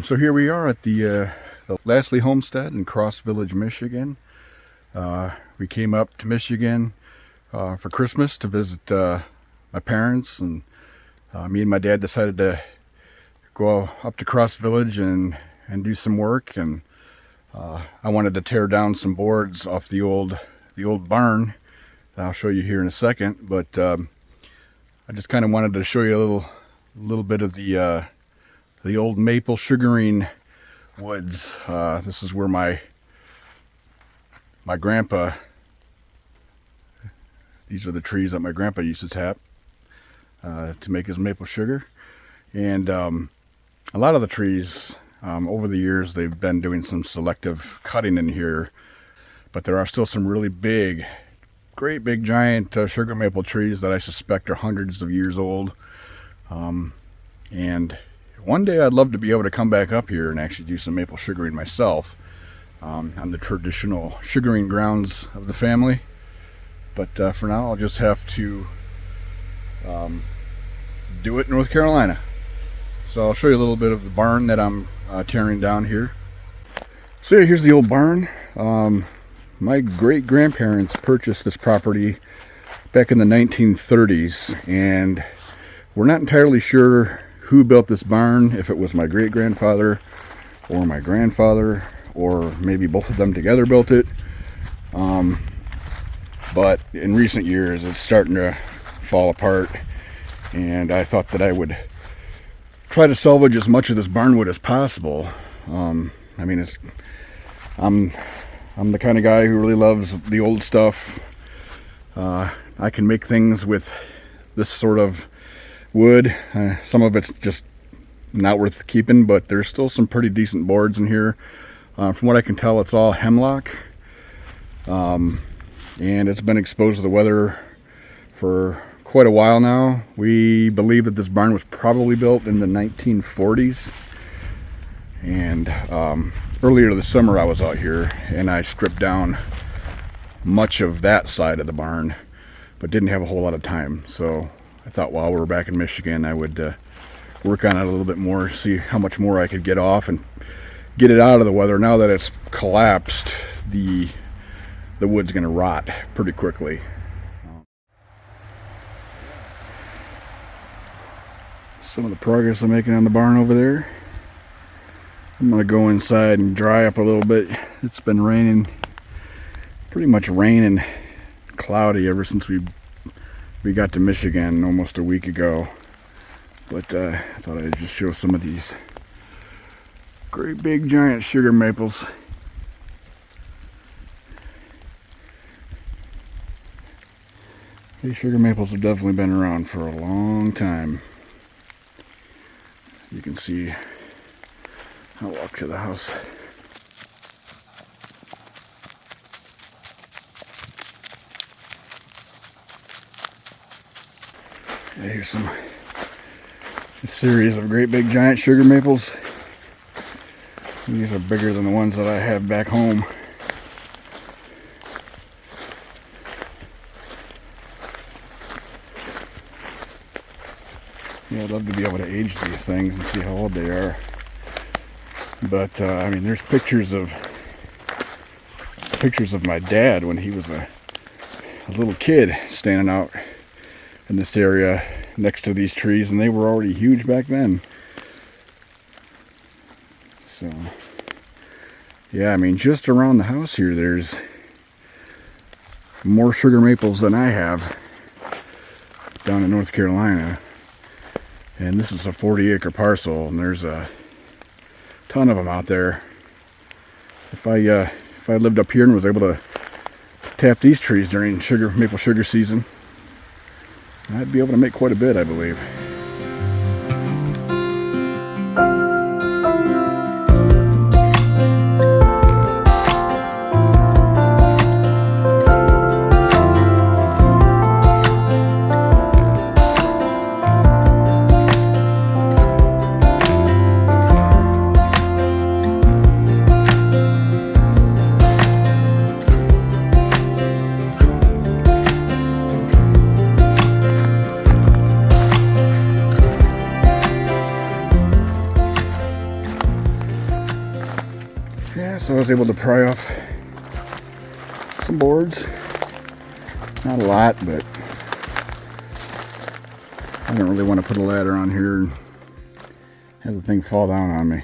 So here we are at the Lasley homestead in Cross Village, Michigan. We came up to Michigan for Christmas to visit my parents, and me and my dad decided to go up to Cross Village and do some work. And I wanted to tear down some boards off the old barn that I'll show you here in a second. But I just kind of wanted to show you a little bit of the old maple sugaring woods. This is where my grandpa, these are the trees that my grandpa used to tap to make his maple sugar. And a lot of the trees, over the years, they've been doing some selective cutting in here, but there are still some really big, great big giant sugar maple trees that I suspect are hundreds of years old. And one day I'd love to be able to come back up here and actually do some maple sugaring myself on the traditional sugaring grounds of the family. But for now, I'll just have to do it in North Carolina. So I'll show you a little bit of the barn that I'm tearing down here. So yeah, here's the old barn. My great-grandparents purchased this property back in the 1930s, and we're not entirely sure who built this barn, if it was my great-grandfather or my grandfather, or maybe both of them together built it. But in recent years, it's starting to fall apart, and I thought that I would try to salvage as much of this barnwood as possible. I'm the kind of guy who really loves the old stuff. I can make things with this sort of wood. Some of it's just not worth keeping, but there's still some pretty decent boards in here. From what I can tell, it's all hemlock, and it's been exposed to the weather for quite a while now. We believe that this barn was probably built in the 1940s, and earlier this summer I was out here and I stripped down much of that side of the barn, but didn't have a whole lot of time, so I thought while we were back in Michigan I would work on it a little bit more, see how much more I could get off and get it out of the weather. Now that it's collapsed, the wood's going to rot pretty quickly. Some of the progress I'm making on the barn over there. I'm going to go inside and dry up a little bit. It's been raining, pretty much rain and cloudy ever since we got to Michigan almost a week ago. But I thought I'd just show some of these great big giant sugar maples. These sugar maples have definitely been around for a long time. You can see, I'll walk to the house. Here's a series of great big giant sugar maples. These are bigger than the ones that I have back home. Yeah, I'd love to be able to age these things and see how old they are. But there's pictures of my dad when he was a little kid standing out in this area next to these trees, and they were already huge back then. So yeah, just around the house here there's more sugar maples than I have down in North Carolina. And this is a 40-acre parcel, and there's a ton of them out there. If I lived up here and was able to tap these trees during maple sugar season, I'd be able to make quite a bit, I believe. So I was able to pry off some boards. Not a lot, but I don't really want to put a ladder on here and have the thing fall down on me.